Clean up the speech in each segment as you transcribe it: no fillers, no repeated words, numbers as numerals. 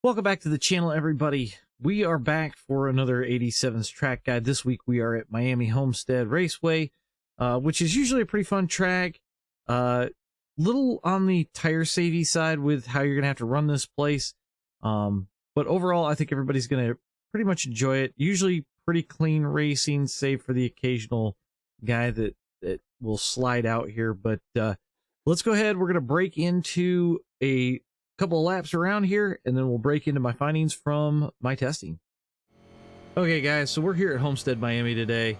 Welcome back to the channel, everybody. We are back for another 87's track guide. This week we are at Miami Homestead Raceway, which is usually a pretty fun track. Little on the tire savvy side with how you're gonna have to run this place, but overall I think everybody's gonna pretty much enjoy it. Usually pretty clean racing, save for the occasional guy that will slide out here. But let's go ahead. We're gonna break into a couple of laps around here, and then we'll break into my findings from my testing. Okay guys, so we're here at Homestead Miami today.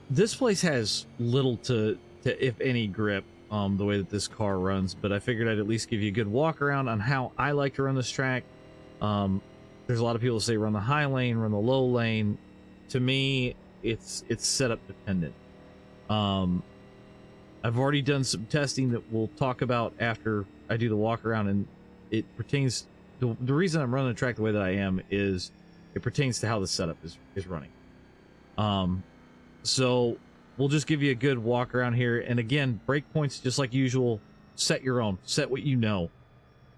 This place has little to if any grip, the way that this car runs, but I figured I'd at least give you a good walk around on how I like to run this track. There's a lot of people say run the high lane, run the low lane. To me, it's setup dependent. I've already done some testing that we'll talk about after I do the walk around, and it pertains to the reason I'm running the track the way that I am is it pertains to how the setup is running. So we'll just give you a good walk around here, and again, break points just like usual. Set your own, set what you know.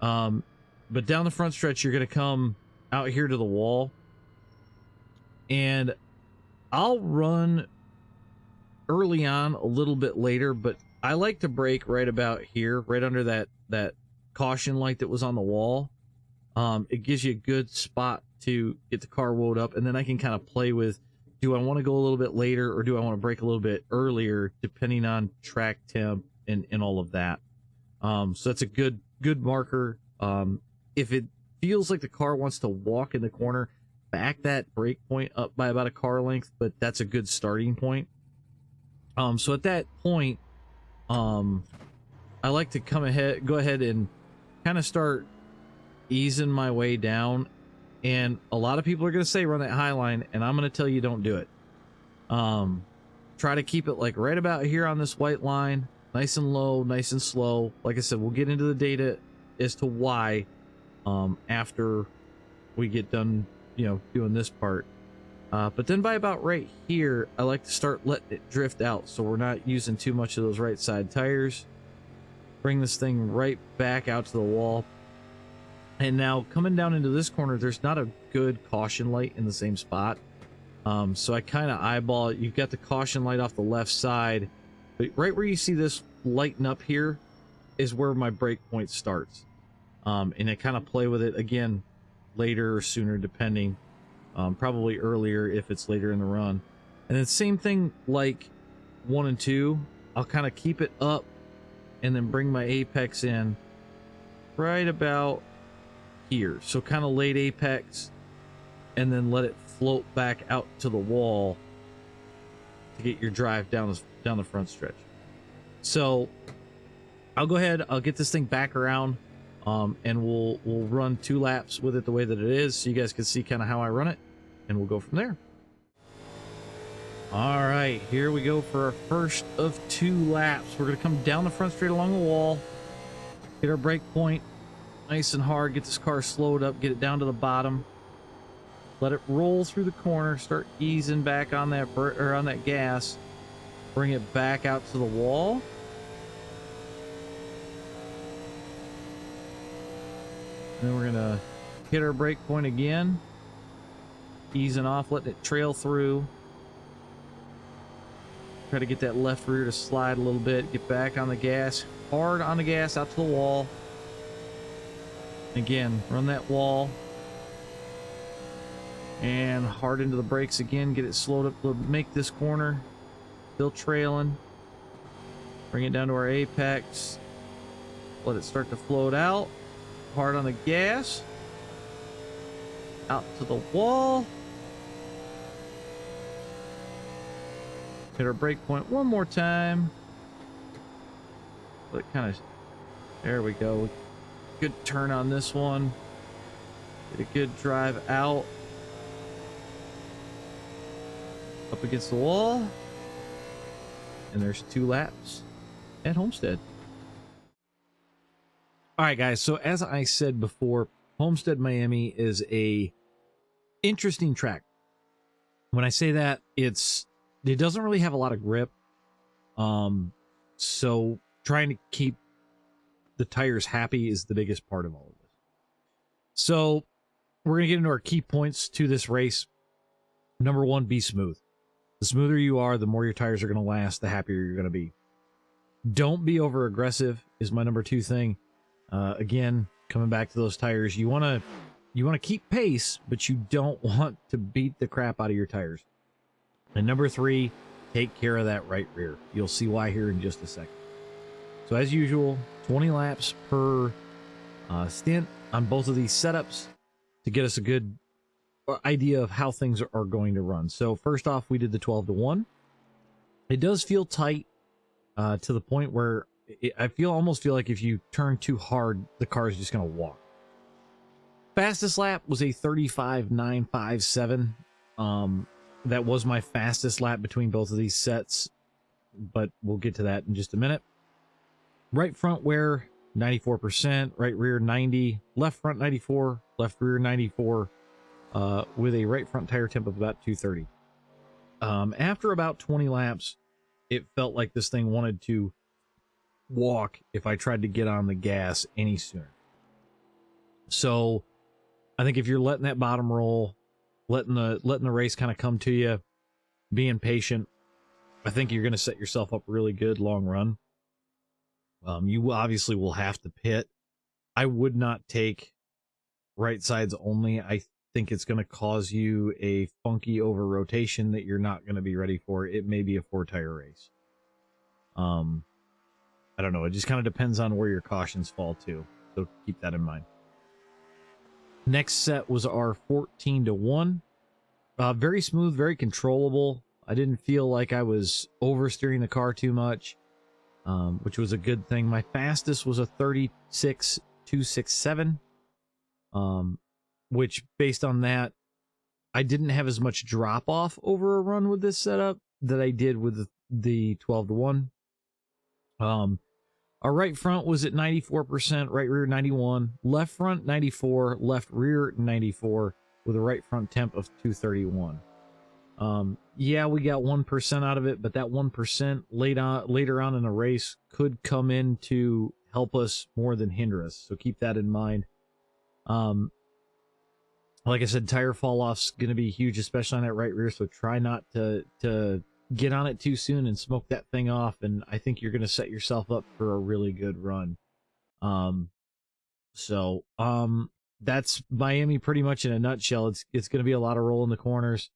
But down the front stretch, you're gonna come out here to the wall, and I'll run early on a little bit later, but I like to brake right about here, right under that caution light that was on the wall. It gives you a good spot to get the car woed up, and then I can kind of play with, do I want to go a little bit later or do I want to brake a little bit earlier, depending on track temp and all of that. So that's a good marker. If it feels like the car wants to walk in the corner, back that brake point up by about a car length, but that's a good starting point. So at that point, I like to go ahead and kind of start easing my way down. And a lot of people are going to say run that high line, and I'm going to tell you don't do it. Try to keep it like right about here on this white line, nice and low, nice and slow. Like I said, we'll get into the data as to why after we get done, doing this part. But then by about right here, I like to start letting it drift out, so we're not using too much of those right side tires. Bring this thing right back out to the wall. And now coming down into this corner, there's not a good caution light in the same spot. So I kind of eyeball it. You've got the caution light off the left side, but right where you see this lighten up here is where my brake point starts. And I kind of play with it again later or sooner, depending. Probably earlier if it's later in the run. And then same thing like 1 and 2, I'll kind of keep it up and then bring my apex in right about here. So kind of late apex, and then let it float back out to the wall to get your drive down the front stretch. So I'll go ahead, I'll get this thing back around, and we'll run 2 laps with it the way that it is, so you guys can see kind of how I run it, and we'll go from there. All right, here we go for our first of 2 laps. We're going to come down the front straight along the wall, hit our brake point nice and hard, get this car slowed up, get it down to the bottom, let it roll through the corner, start easing back on that on that gas, bring it back out to the wall. And then we're gonna hit our brake point again, easing off, letting it trail through. Try to get that left rear to slide a little bit, get back on the gas, hard on the gas out to the wall. Again, run that wall and hard into the brakes again, get it slowed up to make this corner, still trailing. Bring it down to our apex, let it start to float out. Hard on the gas, out to the wall, hit our brake point one more time. But there we go. Good turn on this one. Get a good drive out, up against the wall, and there's 2 laps at Homestead. All right, guys, so as I said before, Homestead Miami is a interesting track. When I say that, it doesn't really have a lot of grip. So trying to keep the tires happy is the biggest part of all of this. So we're going to get into our key points to this race. Number one, be smooth. The smoother you are, the more your tires are going to last, the happier you're going to be. Don't be over aggressive is my number two thing. Again, coming back to those tires, you want to keep pace, but you don't want to beat the crap out of your tires. And number three, take care of that right rear. You'll see why here in just a second. So as usual, 20 laps per stint on both of these setups to get us a good idea of how things are going to run. So first off, we did the 12-1. It does feel tight to the point where I almost feel like if you turn too hard, the car is just going to walk. Fastest lap was a 35.957. That was my fastest lap between both of these sets, but we'll get to that in just a minute. Right front wear 94%, right rear 90, left front 94, left rear 94, with a right front tire temp of about 230. After about 20 laps, it felt like this thing wanted to walk if I tried to get on the gas any sooner. So I think if you're letting that bottom roll, letting the race kind of come to you, being patient, I think you're going to set yourself up really good long run. You obviously will have to pit. I would not take right sides only. I think it's going to cause you a funky over rotation that you're not going to be ready for. It may be a 4-tire race. I don't know. It just kind of depends on where your cautions fall to. So keep that in mind. Next set was our 14-1. Very smooth, very controllable. I didn't feel like I was oversteering the car too much, which was a good thing. My fastest was a 36.267, which based on that, I didn't have as much drop off over a run with this setup that I did with the 12-1. Our right front was at 94%, right rear 91, left front 94, left rear 94, with a right front temp of 231. Yeah, we got 1% out of it, but that 1% later on in the race could come in to help us more than hinder us. So keep that in mind. Like I said, tire fall off's going to be huge, especially on that right rear. So try not to get on it too soon and smoke that thing off. And I think you're going to set yourself up for a really good run. That's Miami pretty much in a nutshell. It's going to be a lot of rolling the corners.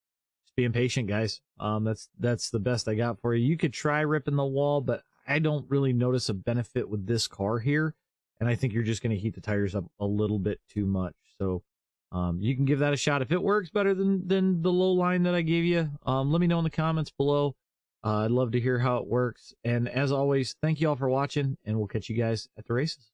Just being patient, guys. That's the best I got for you. You could try ripping the wall, but I don't really notice a benefit with this car here. And I think you're just going to heat the tires up a little bit too much. So you can give that a shot. If it works better than the low line that I gave you, let me know in the comments below. I'd love to hear how it works. And as always, thank you all for watching, and we'll catch you guys at the races.